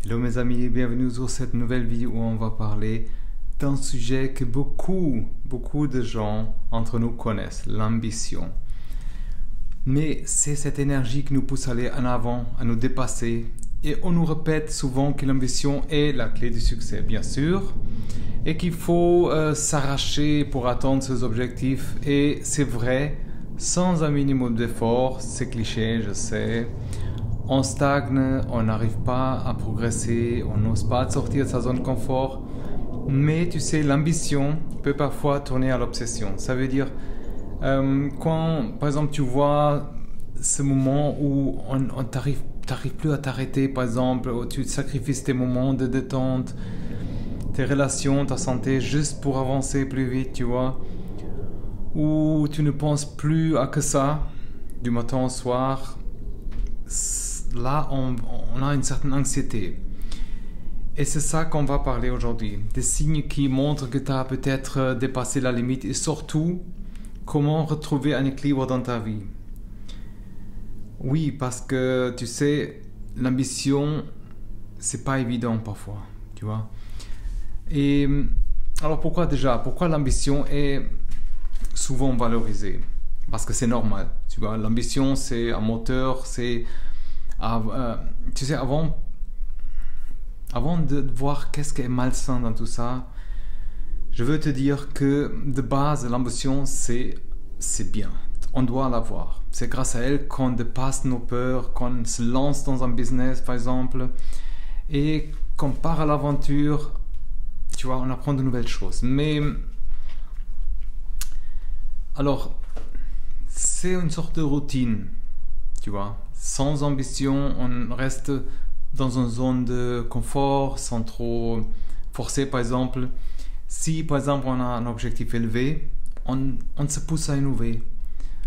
Hello mes amis, bienvenue sur cette nouvelle vidéo où on va parler d'un sujet que beaucoup de gens entre nous connaissent, l'ambition. Mais c'est cette énergie qui nous pousse à aller en avant, à nous dépasser. Et on nous répète souvent que l'ambition est la clé du succès, bien sûr, et qu'il faut s'arracher pour atteindre ses objectifs. Et c'est vrai, sans un minimum d'effort, c'est cliché, je sais. On stagne, on n'arrive pas à progresser, on n'ose pas sortir de sa zone de confort. Mais tu sais, l'ambition peut parfois tourner à l'obsession. Ça veut dire, quand par exemple tu vois ce moment où on t'arrive plus à t'arrêter, par exemple, où tu sacrifies tes moments de détente, tes relations, ta santé, juste pour avancer plus vite, tu vois. Où tu ne penses plus à que ça, du matin au soir. Là, on a une certaine anxiété. Et c'est ça qu'on va parler aujourd'hui. Des signes qui montrent que tu as peut-être dépassé la limite et surtout, comment retrouver un équilibre dans ta vie. Oui, parce que tu sais, l'ambition, c'est pas évident parfois, tu vois. Et alors pourquoi l'ambition est souvent valorisée? Parce que c'est normal, tu vois. L'ambition, c'est un moteur, c'est... tu sais, avant de voir qu'est-ce qui est malsain dans tout ça, je veux te dire que de base, l'ambition, c'est bien. On doit l'avoir. C'est grâce à elle qu'on dépasse nos peurs, qu'on se lance dans un business, par exemple, et qu'on part à l'aventure. Tu vois, on apprend de nouvelles choses. Mais, alors, c'est une sorte de routine, tu vois. Sans ambition, on reste dans une zone de confort, sans trop forcer, par exemple. Si, par exemple, on a un objectif élevé, on se pousse à innover,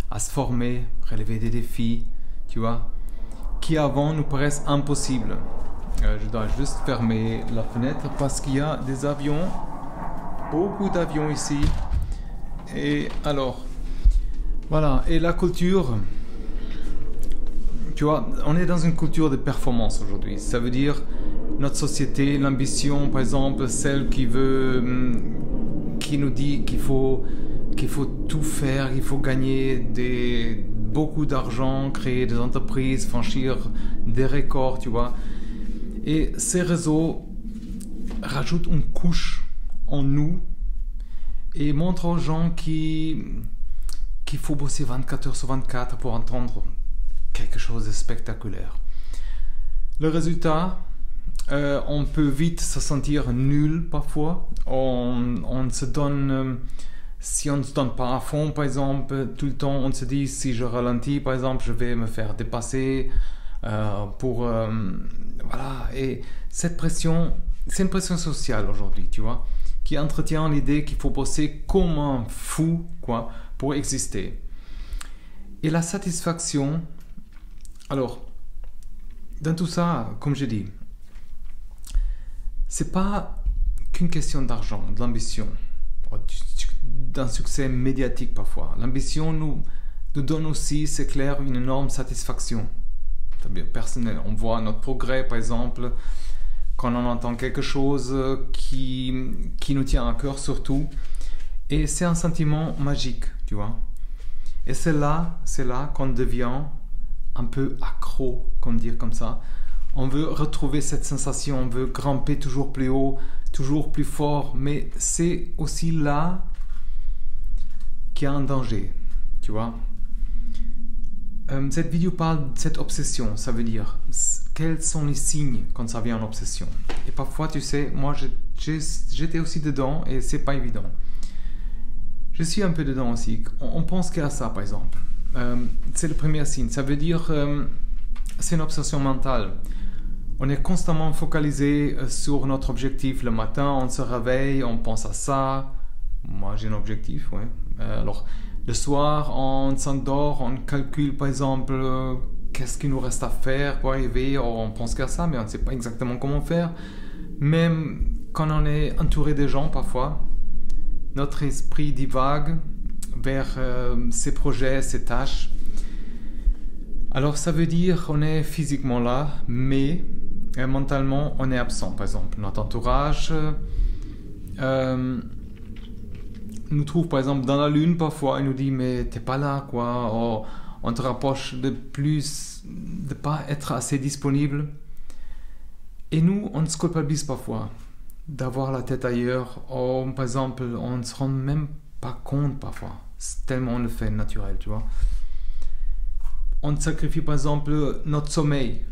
à se former, relever des défis, tu vois, qui avant nous paraissent impossibles. Je dois juste fermer la fenêtre parce qu'il y a des avions, beaucoup d'avions ici. Et alors, voilà, et la culture... Tu vois, on est dans une culture de performance aujourd'hui. Ça veut dire notre société, l'ambition, par exemple, celle qui nous dit qu'il faut tout faire, qu'il faut gagner beaucoup d'argent, créer des entreprises, franchir des records, tu vois. Et ces réseaux rajoutent une couche en nous et montrent aux gens qu'il faut bosser 24 heures sur 24 pour entendre quelque chose de spectaculaire. Le résultat, on peut vite se sentir nul parfois. On se donne, si on ne se donne pas à fond, par exemple, tout le temps, on se dit si je ralentis, par exemple, je vais me faire dépasser. Voilà. Et cette pression, c'est une pression sociale aujourd'hui, tu vois, qui entretient l'idée qu'il faut bosser comme un fou, quoi, pour exister. Et la satisfaction. Alors, dans tout ça, comme je dis, c'est pas qu'une question d'argent, de l'ambition, d'un succès médiatique parfois. L'ambition nous donne aussi, c'est clair, une énorme satisfaction personnelle. On voit notre progrès, par exemple, quand on entend quelque chose qui nous tient à cœur surtout. Et c'est un sentiment magique, tu vois. Et c'est là qu'on devient un peu accro, comme dire comme ça. On veut retrouver cette sensation, on veut grimper toujours plus haut, toujours plus fort, mais c'est aussi là qu'il y a un danger, tu vois. Cette vidéo parle de cette obsession, ça veut dire quels sont les signes quand ça vient en obsession. Et parfois, tu sais, moi j'étais aussi dedans et c'est pas évident. Je suis un peu dedans aussi. On pense qu'à ça, par exemple. C'est le premier signe. Ça veut dire c'est une obsession mentale. On est constamment focalisé sur notre objectif. Le matin, on se réveille, on pense à ça. Moi, j'ai un objectif, ouais. Alors, le soir, on s'endort, on calcule, par exemple, qu'est-ce qu'il nous reste à faire pour arriver. On pense qu'à ça, mais on ne sait pas exactement comment faire. Même quand on est entouré de gens, parfois, notre esprit divague vers ses projets, ses tâches. Alors ça veut dire qu'on est physiquement là, mais mentalement, on est absent. Par exemple, notre entourage nous trouve, par exemple, dans la lune, parfois, il nous dit, mais t'es pas là, quoi. Oh, on te rapproche de pas être assez disponible. Et nous, on se culpabilise parfois d'avoir la tête ailleurs. Oh, par exemple, on ne se rend même pas compte parfois. C'est tellement on le fait naturel, tu vois. On sacrifie, par exemple, notre sommeil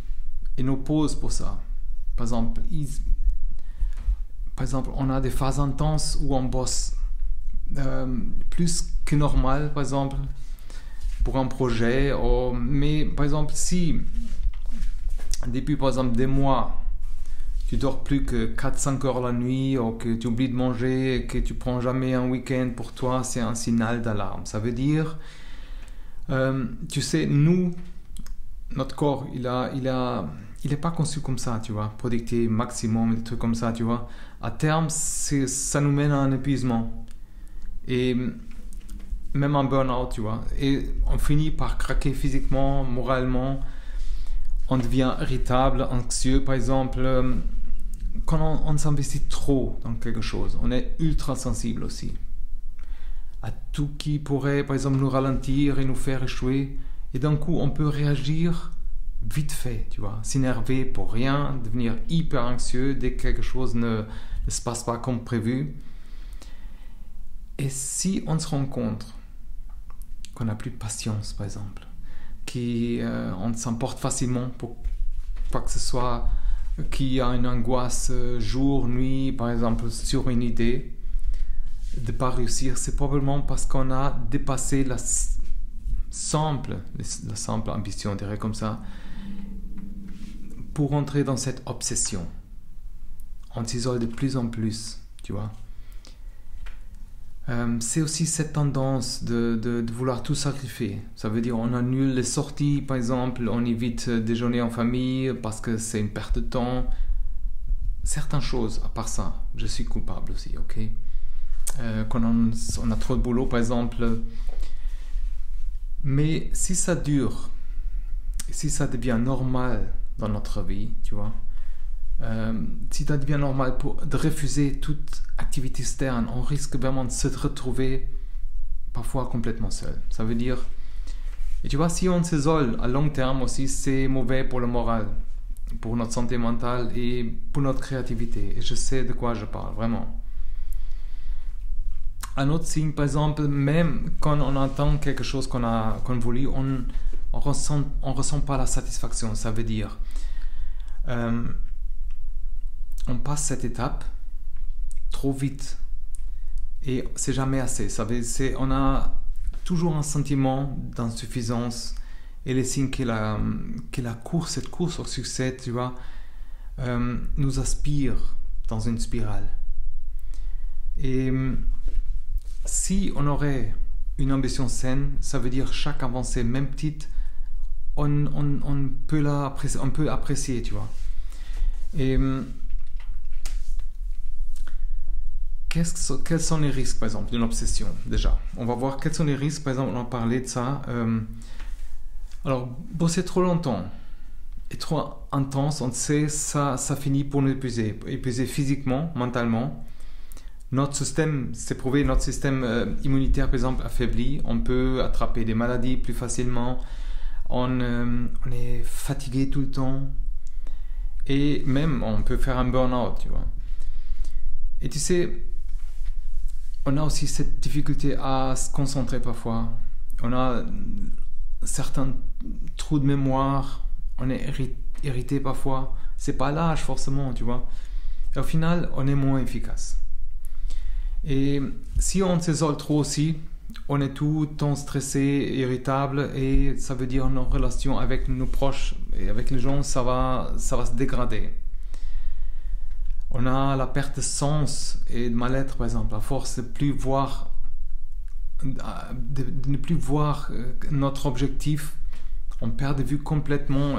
et nos pauses pour ça. Par exemple, on a des phases intenses où on bosse plus que normal, par exemple, pour un projet. Mais, par exemple, si depuis, par exemple, des mois, tu dors plus que 4-5 heures la nuit, ou que tu oublies de manger, que tu prends jamais un week-end pour toi, c'est un signal d'alarme. Ça veut dire, tu sais, notre corps, il est pas conçu comme ça, tu vois, productif maximum, des trucs comme ça, tu vois. À terme, ça nous mène à un épuisement et même un burn-out, tu vois. Et on finit par craquer physiquement, moralement. On devient irritable, anxieux, par exemple. Quand on s'investit trop dans quelque chose, on est ultra sensible aussi à tout qui pourrait, par exemple, nous ralentir et nous faire échouer. Et d'un coup, on peut réagir vite fait, tu vois, s'énerver pour rien, devenir hyper anxieux dès que quelque chose ne se passe pas comme prévu. Et si on se rend compte qu'on n'a plus de patience, par exemple, qu'on s'emporte facilement pour quoi que ce soit, qu'il y a une angoisse jour, nuit, par exemple, sur une idée, de ne pas réussir, c'est probablement parce qu'on a dépassé la simple ambition, on dirait comme ça, pour entrer dans cette obsession. On s'isole de plus en plus, tu vois. C'est aussi cette tendance de vouloir tout sacrifier. Ça veut dire on annule les sorties, par exemple, on évite déjeuner en famille parce que c'est une perte de temps. Certaines choses, à part ça, je suis coupable aussi, ok. Quand on a trop de boulot, par exemple. Mais si ça dure, si ça devient normal dans notre vie, tu vois, si ça devient normal de refuser toute activité externe, on risque vraiment de se retrouver parfois complètement seul. Ça veut dire, et tu vois, si on s'isole à long terme aussi, c'est mauvais pour le moral, pour notre santé mentale et pour notre créativité. Et je sais de quoi je parle, vraiment. Un autre signe, par exemple, même quand on entend quelque chose qu'on voulait, on ressent pas la satisfaction. Ça veut dire, on passe cette étape trop vite et c'est jamais assez. On a toujours un sentiment d'insuffisance et les signes que cette course au succès, tu vois, nous aspire dans une spirale. Et si on aurait une ambition saine, ça veut dire chaque avancée, même petite, on peut apprécier, tu vois. Et quels sont les risques, par exemple, d'une obsession, déjà. On va voir quels sont les risques, par exemple, on a parlé de ça. Alors, bosser trop longtemps et trop intense, on sait, ça finit pour nous épuiser physiquement, mentalement. Notre système, c'est prouvé, notre système immunitaire, par exemple, affaibli. On peut attraper des maladies plus facilement. On est fatigué tout le temps. Et même, on peut faire un burn-out, tu vois. Et tu sais, on a aussi cette difficulté à se concentrer parfois. On a certains trous de mémoire. On est irrité parfois. C'est pas l'âge forcément, tu vois. Et au final, on est moins efficace. Et si on s'isole trop aussi, on est tout le temps stressé, irritable, et ça veut dire nos relations avec nos proches et avec les gens, ça va se dégrader. On a la perte de sens et de mal-être, par exemple, à force de ne plus voir notre objectif. On perd de vue complètement.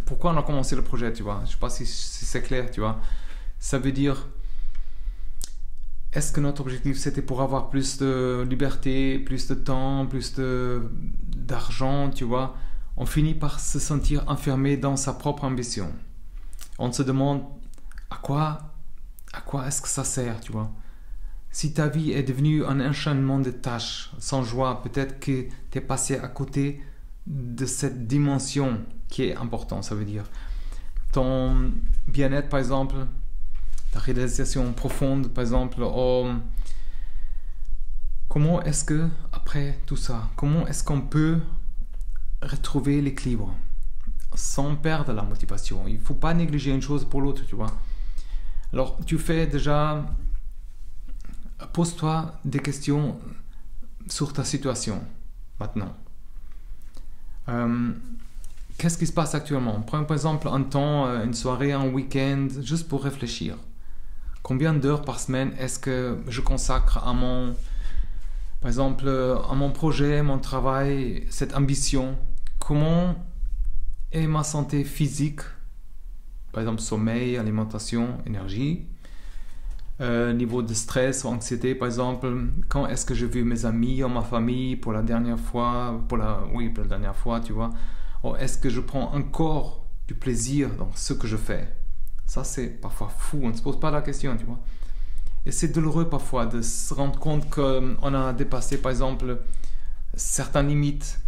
Pourquoi on a commencé le projet, tu vois? Je ne sais pas si c'est clair, tu vois. Ça veut dire, est-ce que notre objectif c'était pour avoir plus de liberté, plus de temps, plus d'argent, tu vois? on finit par se sentir enfermé dans sa propre ambition. On se demande à quoi est-ce que ça sert, tu vois. Si ta vie est devenue un enchaînement de tâches sans joie, peut-être que tu es passé à côté de cette dimension qui est importante. Ça veut dire ton bien-être, par exemple, ta réalisation profonde, par exemple. Comment est-ce que, après tout ça, comment est-ce qu'on peut retrouver l'équilibre sans perdre la motivation? Il ne faut pas négliger une chose pour l'autre, tu vois. Alors, tu fais déjà... Pose-toi des questions sur ta situation, maintenant. Qu'est-ce qui se passe actuellement? Prends par exemple un temps, une soirée, un week-end, juste pour réfléchir. Combien d'heures par semaine est-ce que je consacre à mon... Par exemple, à mon projet, mon travail, cette ambition? Comment est ma santé physique? Par exemple, sommeil, alimentation, énergie. Niveau de stress ou anxiété, par exemple. Quand est-ce que j'ai vu mes amis ou ma famille pour la dernière fois? Pour la dernière fois, tu vois. Ou est-ce que je prends encore du plaisir dans ce que je fais? Ça, c'est parfois fou. On ne se pose pas la question, tu vois. Et c'est douloureux parfois de se rendre compte qu'on a dépassé, par exemple, certaines limites.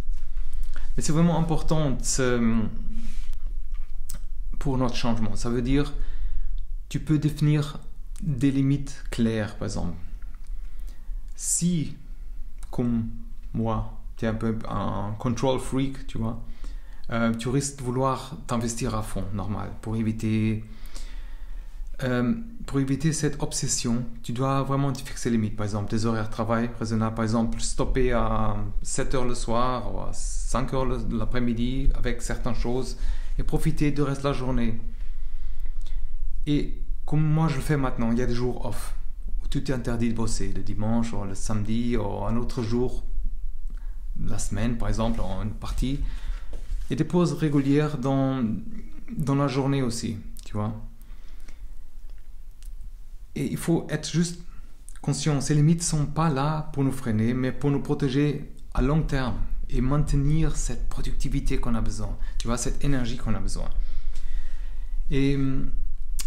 Mais c'est vraiment important pour notre changement. Ça veut dire, tu peux définir des limites claires, par exemple. Si, comme moi, tu es un peu un control freak, tu vois, tu risques de vouloir t'investir à fond, normal, pour éviter cette obsession. Tu dois vraiment te fixer les limites, par exemple, des horaires de travail raisonnables, par exemple, stopper à 7h le soir ou à 5h l'après-midi avec certaines choses et profiter du reste de la journée. Et comme moi je le fais maintenant, il y a des jours off où tout est interdit de bosser, le dimanche ou le samedi ou un autre jour, la semaine par exemple, en une partie, et des pauses régulières dans la journée aussi, tu vois. Et il faut être juste conscient, ces limites ne sont pas là pour nous freiner, mais pour nous protéger à long terme et maintenir cette productivité qu'on a besoin, tu vois, cette énergie qu'on a besoin. Et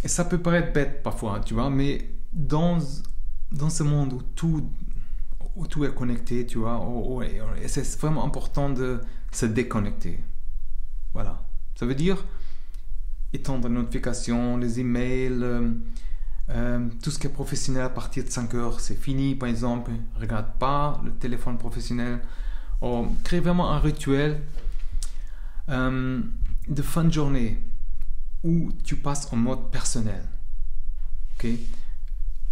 ça peut paraître bête parfois, tu vois, mais dans ce monde où tout est connecté, tu vois, c'est vraiment important de se déconnecter. Voilà. Ça veut dire étendre les notifications, les emails, tout ce qui est professionnel à partir de 5h, c'est fini, par exemple. Regarde pas le téléphone professionnel. Crée vraiment un rituel de fin de journée où tu passes en mode personnel. Ok?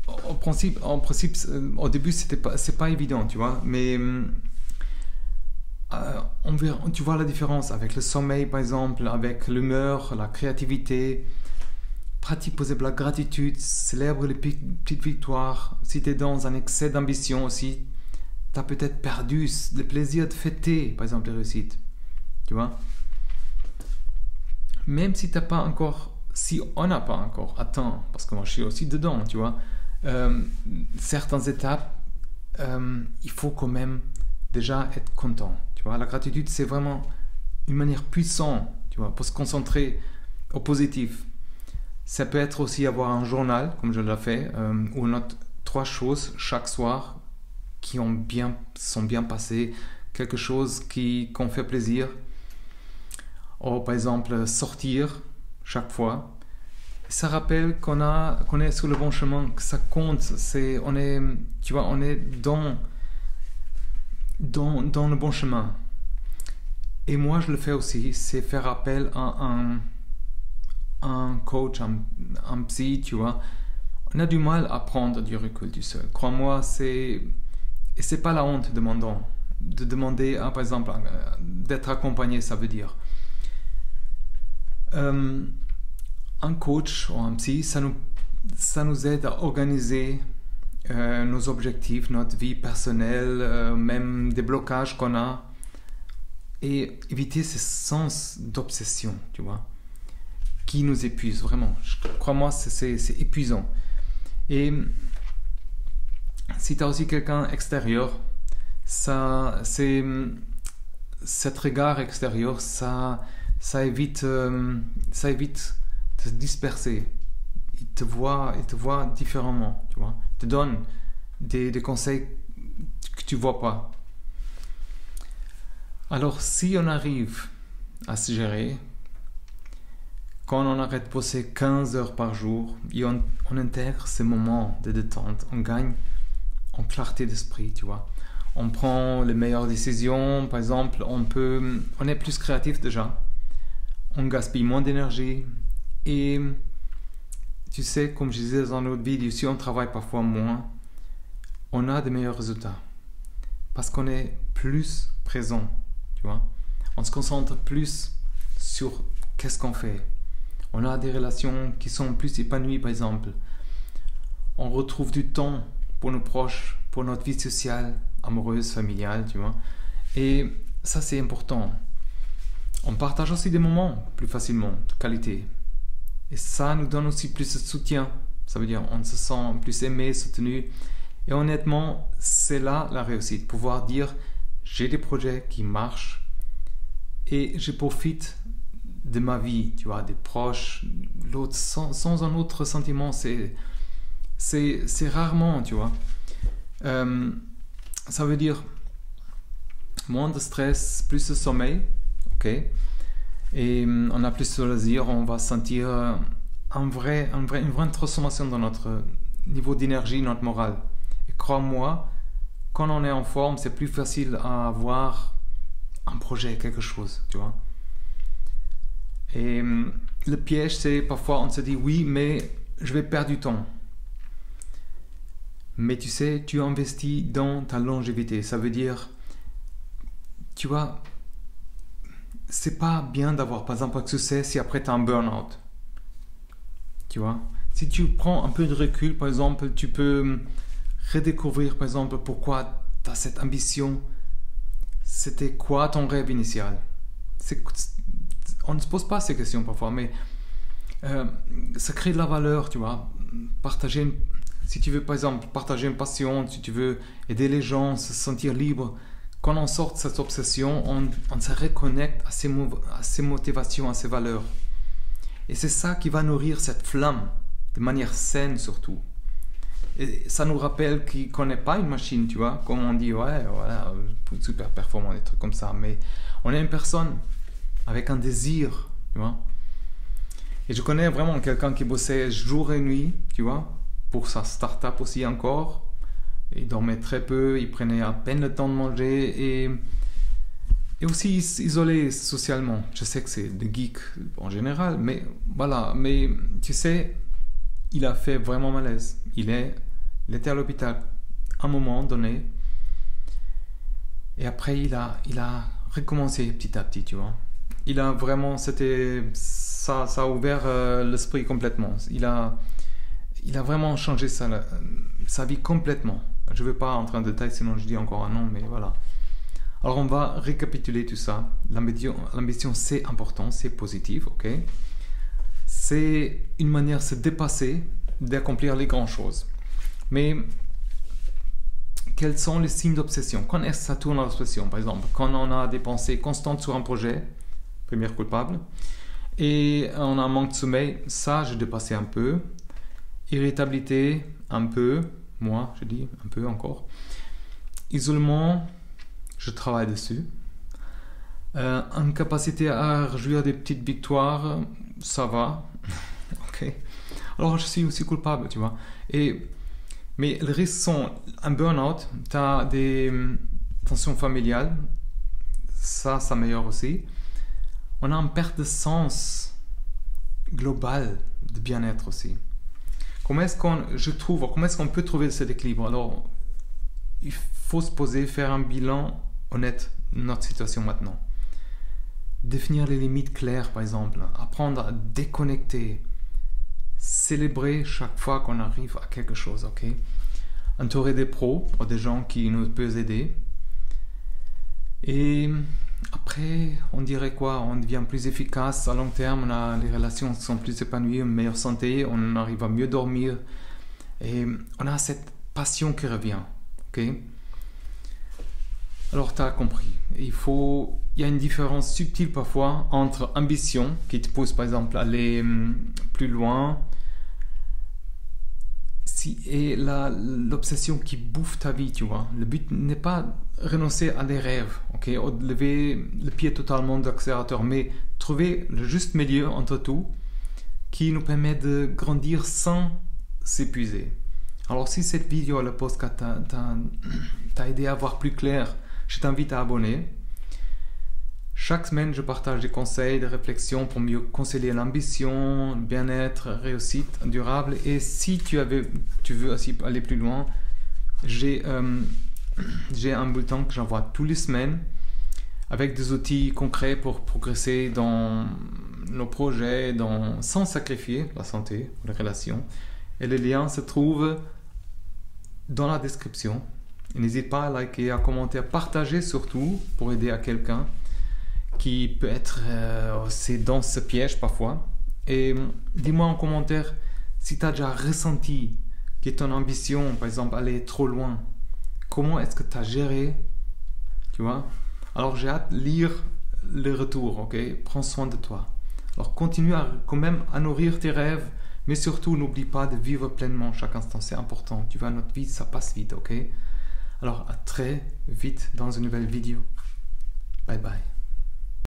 En principe, au début, c'est pas évident, tu vois, mais tu vois la différence avec le sommeil, par exemple, avec l'humeur, la créativité. Pratique possible la gratitude, célèbre les petites victoires. Si tu es dans un excès d'ambition aussi, tu as peut-être perdu le plaisir de fêter, par exemple, les réussites. Tu vois? Même si on n'a pas encore atteint, parce que moi je suis aussi dedans, tu vois, certaines étapes, il faut quand même déjà être content. Tu vois, la gratitude, c'est vraiment une manière puissante, tu vois, pour se concentrer au positif. Ça peut être aussi avoir un journal, comme je l'ai fait, où on note 3 choses chaque soir qui sont bien passées, quelque chose qu'on fait plaisir. Ou par exemple, sortir chaque fois. Ça rappelle qu'on est sur le bon chemin, que ça compte. On est dans le bon chemin. Et moi, je le fais aussi, c'est faire appel à un coach, un psy, tu vois. On a du mal à prendre du recul du seul. Crois-moi, c'est pas la honte de demander, par exemple, d'être accompagné, ça veut dire. Un coach ou un psy, ça nous aide à organiser nos objectifs, notre vie personnelle, même des blocages qu'on a, et éviter ce sens d'obsession, tu vois, qui nous épuise vraiment. Crois-moi, c'est épuisant. Et si tu as aussi quelqu'un extérieur, ça cet regard extérieur, ça évite de se disperser. Il te voit différemment, tu vois. Il te donne des conseils que tu vois pas. Alors, si on arrive à se gérer, quand on arrête de bosser 15 heures par jour et on intègre ces moments de détente, on gagne en clarté d'esprit, tu vois. On prend les meilleures décisions, par exemple, on est plus créatif déjà, on gaspille moins d'énergie et tu sais, comme je disais dans notre vidéo, si on travaille parfois moins, on a de meilleurs résultats parce qu'on est plus présent, tu vois. On se concentre plus sur qu'est-ce qu'on fait. On a des relations qui sont plus épanouies, par exemple. On retrouve du temps pour nos proches, pour notre vie sociale, amoureuse, familiale, tu vois. Et ça, c'est important. On partage aussi des moments plus facilement, de qualité. Et ça nous donne aussi plus de soutien. Ça veut dire on se sent plus aimé, soutenu. Et honnêtement, c'est là la réussite. Pouvoir dire, j'ai des projets qui marchent et je profite de ma vie, tu vois, des proches, l'autre, sans un autre sentiment, c'est rarement, tu vois. Ça veut dire moins de stress, plus de sommeil, ok, et on a plus de loisirs, on va sentir une vraie transformation dans notre niveau d'énergie, notre morale. Et crois-moi, quand on est en forme, c'est plus facile à avoir un projet, quelque chose, tu vois. Et le piège, c'est parfois on se dit oui, mais je vais perdre du temps. Mais tu sais, tu investis dans ta longévité. Ça veut dire, tu vois, c'est pas bien d'avoir par exemple un succès si après tu as un burn-out. Tu vois, si tu prends un peu de recul, par exemple, tu peux redécouvrir par exemple pourquoi tu as cette ambition. C'était quoi ton rêve initial? On ne se pose pas ces questions parfois, mais ça crée de la valeur, tu vois. Si tu veux par exemple partager une passion, si tu veux aider les gens, se sentir libre, quand on sort de cette obsession, on se reconnecte à ses motivations, à ses valeurs. Et c'est ça qui va nourrir cette flamme, de manière saine surtout. Et ça nous rappelle qu'on n'est pas une machine, tu vois, comme on dit, ouais, voilà, super performant, des trucs comme ça, mais on est une personne avec un désir, tu vois. Et je connais vraiment quelqu'un qui bossait jour et nuit, tu vois, pour sa start-up aussi encore. Il dormait très peu, il prenait à peine le temps de manger et aussi isolé socialement. Je sais que c'est des geeks en général, mais voilà. Mais tu sais, il a fait vraiment malaise. Il était à l'hôpital à un moment donné. Et après, il a recommencé petit à petit, tu vois. Il a vraiment, ça a ouvert l'esprit complètement. Il a vraiment changé sa vie complètement. Je ne vais pas entrer en détail, sinon je dis encore un nom, mais voilà. Alors on va récapituler tout ça. L'ambition, c'est important, c'est positif, ok. C'est une manière de se dépasser, d'accomplir les grandes choses. Mais quels sont les signes d'obsession? Quand est-ce que ça tourne à l'obsession? Par exemple, quand on a des pensées constantes sur un projet, première coupable, et on a un manque de sommeil, ça, j'ai dépassé un peu. Irritabilité, un peu, moi, je dis un peu encore. Isolement, je travaille dessus. Incapacité à réjouir des petites victoires, ça va. Ok. Alors, je suis aussi coupable, tu vois. Mais les risques sont un burn-out, tu as des tensions familiales, ça s'améliore aussi. On a une perte de sens global de bien-être aussi. Comment est-ce qu'on peut trouver cet équilibre? Alors, il faut se poser, faire un bilan honnête de notre situation maintenant. Définir les limites claires, par exemple. Apprendre à déconnecter. Célébrer chaque fois qu'on arrive à quelque chose, ok? Entourer des pros, ou des gens qui nous peuvent aider. Et après, on dirait quoi? On devient plus efficace à long terme, les relations sont plus épanouies, une meilleure santé, on arrive à mieux dormir et on a cette passion qui revient, ok? Alors, tu as compris. Il y a une différence subtile parfois entre ambition, qui te pousse par exemple à aller plus loin, et l'obsession qui bouffe ta vie, tu vois. Le but n'est pas renoncer à des rêves, ok, ou de lever le pied totalement de l'accélérateur, mais trouver le juste milieu entre tout qui nous permet de grandir sans s'épuiser. Alors, si cette vidéo, le podcast t'a aidé à voir plus clair, je t'invite à abonner. Chaque semaine, je partage des conseils, des réflexions pour mieux concilier l'ambition, le bien-être, réussite durable. Et si tu veux aussi aller plus loin, j'ai un bulletin que j'envoie tous les semaines avec des outils concrets pour progresser dans nos projets, sans sacrifier la santé, les relations. Et le lien se trouve dans la description. N'hésite pas à liker, à commenter, à partager surtout pour aider à quelqu'un qui peut être aussi dans ce piège parfois. Et dis-moi en commentaire si tu as déjà ressenti que ton ambition, par exemple, allait trop loin. Comment est-ce que tu as géré, tu vois? Alors j'ai hâte de lire les retours, ok? Prends soin de toi. Alors continue quand même à nourrir tes rêves, mais surtout n'oublie pas de vivre pleinement chaque instant, c'est important. Tu vois, notre vie, ça passe vite, ok? Alors à très vite dans une nouvelle vidéo. Bye bye.